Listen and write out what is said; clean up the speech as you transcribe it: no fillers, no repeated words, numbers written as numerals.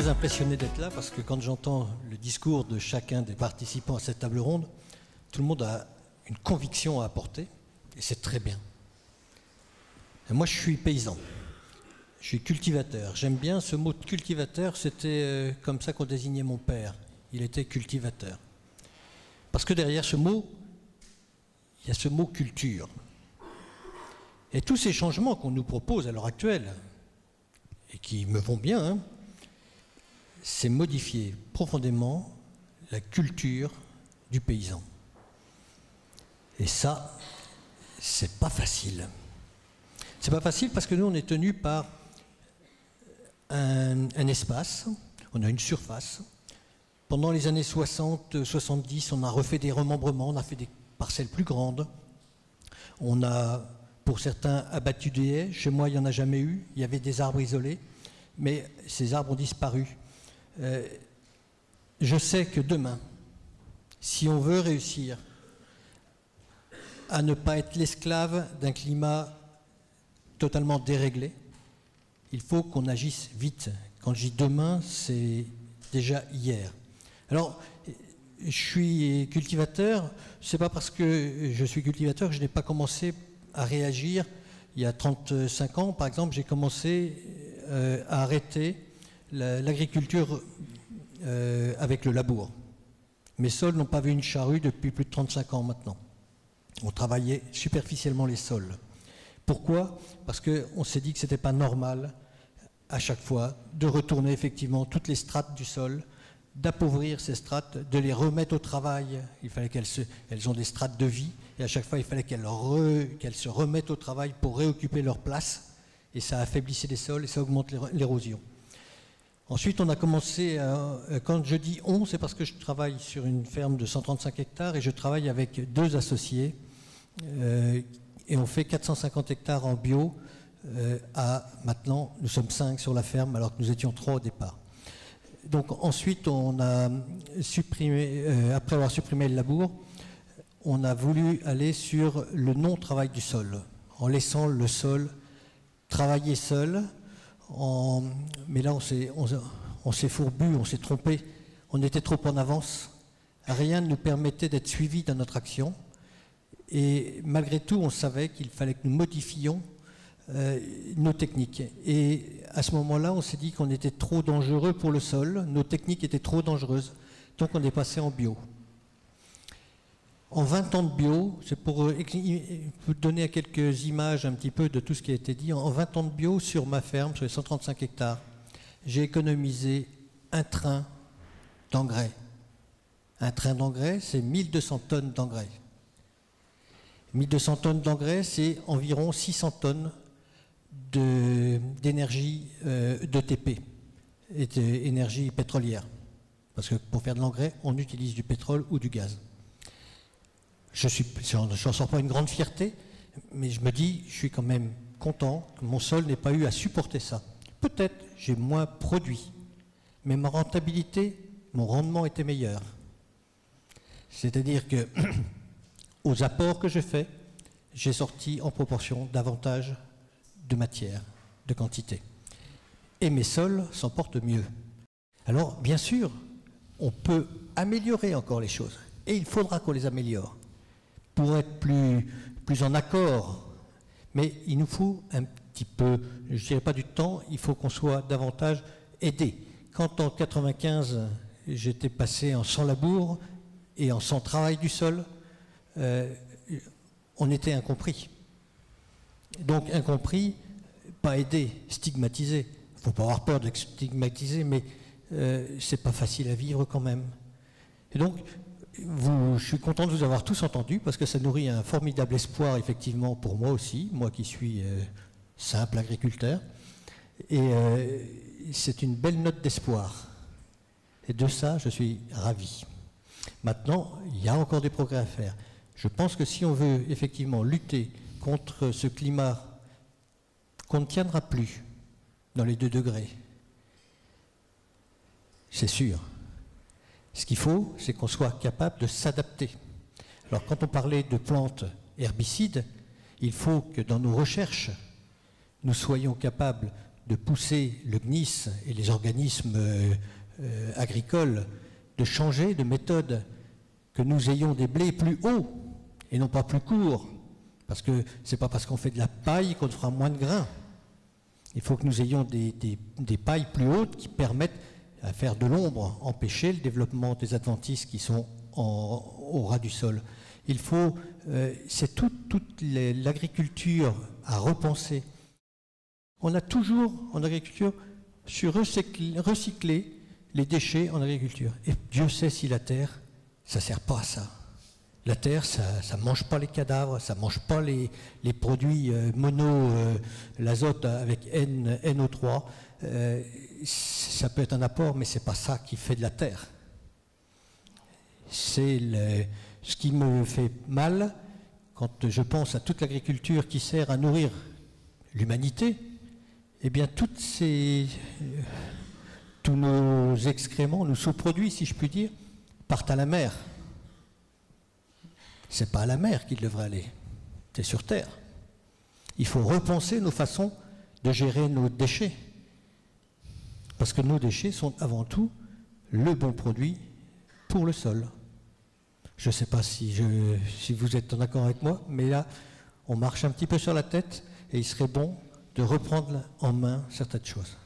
Impressionné d'être là parce que quand j'entends le discours de chacun des participants à cette table ronde, tout le monde a une conviction à apporter et c'est très bien. Et moi, je suis paysan, je suis cultivateur. J'aime bien ce mot de cultivateur, c'était comme ça qu'on désignait mon père. Il était cultivateur. Parce que derrière ce mot, il y a ce mot culture. Et tous ces changements qu'on nous propose à l'heure actuelle, et qui me vont bien, hein, c'est modifier profondément la culture du paysan. Et ça, c'est pas facile. C'est pas facile parce que nous, on est tenu par un espace, on a une surface. Pendant les années 60, 70, on a refait des remembrements, on a fait des parcelles plus grandes. On a, pour certains, abattu des haies. Chez moi, il n'y en a jamais eu. Il y avait des arbres isolés, mais ces arbres ont disparu. Je sais que demain, si on veut réussir à ne pas être l'esclave d'un climat totalement déréglé, il faut qu'on agisse vite. Quand je dis demain, c'est déjà hier. Alors, je suis cultivateur, c'est pas parce que je suis cultivateur que je n'ai pas commencé à réagir. Il y a 35 ans, par exemple, j'ai commencé à arrêter l'agriculture avec le labour. Mes sols n'ont pas vu une charrue depuis plus de 35 ans maintenant. On travaillait superficiellement les sols. Pourquoi? Parce qu'on s'est dit que ce n'était pas normal à chaque fois de retourner effectivement toutes les strates du sol, d'appauvrir ces strates, de les remettre au travail. Il fallait elles ont des strates de vie et à chaque fois il fallait qu'elles se remettent au travail pour réoccuper leur place et ça affaiblissait les sols et ça augmente l'érosion. Ensuite, on a commencé, quand je dis on, c'est parce que je travaille sur une ferme de 135 hectares et je travaille avec 2 associés et on fait 450 hectares en bio. Maintenant, nous sommes 5 sur la ferme alors que nous étions 3 au départ. Donc ensuite, on a supprimé, après avoir supprimé le labour, on a voulu aller sur le non-travail du sol, en laissant le sol travailler seul. Mais là, on s'est fourbu, on s'est trompé, on était trop en avance. Rien ne nous permettait d'être suivis dans notre action. Et malgré tout, on savait qu'il fallait que nous modifions nos techniques. Et à ce moment-là, on s'est dit qu'on était trop dangereux pour le sol, nos techniques étaient trop dangereuses. Donc on est passé en bio. En 20 ans de bio, c'est pour vous donner quelques images un petit peu de tout ce qui a été dit. En 20 ans de bio, sur ma ferme, sur les 135 hectares, j'ai économisé un train d'engrais. Un train d'engrais, c'est 1200 tonnes d'engrais. 1200 tonnes d'engrais, c'est environ 600 tonnes d'énergie d'ETP, d'énergie pétrolière. Parce que pour faire de l'engrais, on utilise du pétrole ou du gaz. Je n'en sors pas une grande fierté, mais je me dis, je suis quand même content que mon sol n'ait pas eu à supporter ça. Peut-être j'ai moins produit, mais ma rentabilité, mon rendement était meilleur. C'est-à-dire que aux apports que je fais, j'ai sorti en proportion davantage de matière, de quantité. Et mes sols s'en portent mieux. Alors, bien sûr, on peut améliorer encore les choses, et il faudra qu'on les améliore pour être plus en accord. Mais il nous faut un petit peu, je ne dirais pas du temps, il faut qu'on soit davantage aidé. Quand en 95, j'étais passé en sans labour et en sans travail du sol, on était incompris. Donc incompris, pas aidé, stigmatisé. Il ne faut pas avoir peur de stigmatiser, mais c'est pas facile à vivre quand même. Et donc, je suis content de vous avoir tous entendus parce que ça nourrit un formidable espoir effectivement pour moi aussi, moi qui suis simple agriculteur. Et c'est une belle note d'espoir. Et de ça, je suis ravi. Maintenant, il y a encore des progrès à faire. Je pense que si on veut effectivement lutter contre ce climat qu'on ne tiendra plus dans les 2 degrés, c'est sûr. Ce qu'il faut, c'est qu'on soit capable de s'adapter. Alors, quand on parlait de plantes herbicides, il faut que dans nos recherches, nous soyons capables de pousser le CNIS et les organismes agricoles de changer de méthode, que nous ayons des blés plus hauts et non pas plus courts. Parce que ce n'est pas parce qu'on fait de la paille qu'on fera moins de grains. Il faut que nous ayons des pailles plus hautes qui permettent à faire de l'ombre, empêcher le développement des adventices qui sont au ras du sol. Il faut, c'est toute l'agriculture à repenser. On a toujours en agriculture su recycler les déchets en agriculture. Et Dieu sait si la terre, ça ne sert pas à ça. La terre, ça ne mange pas les cadavres, ça ne mange pas les produits l'azote avec NO3. Ça peut être un apport, mais ce n'est pas ça qui fait de la terre. C'est ce qui me fait mal quand je pense à toute l'agriculture qui sert à nourrir l'humanité. Eh bien, tous nos excréments, nos sous-produits, si je puis dire, partent à la mer. Ce n'est pas à la mer qu'ils devraient aller, c'est sur Terre. Il faut repenser nos façons de gérer nos déchets. Parce que nos déchets sont avant tout le bon produit pour le sol. Je ne sais pas si vous êtes en accord avec moi, mais là, on marche un petit peu sur la tête et il serait bon de reprendre en main certaines choses.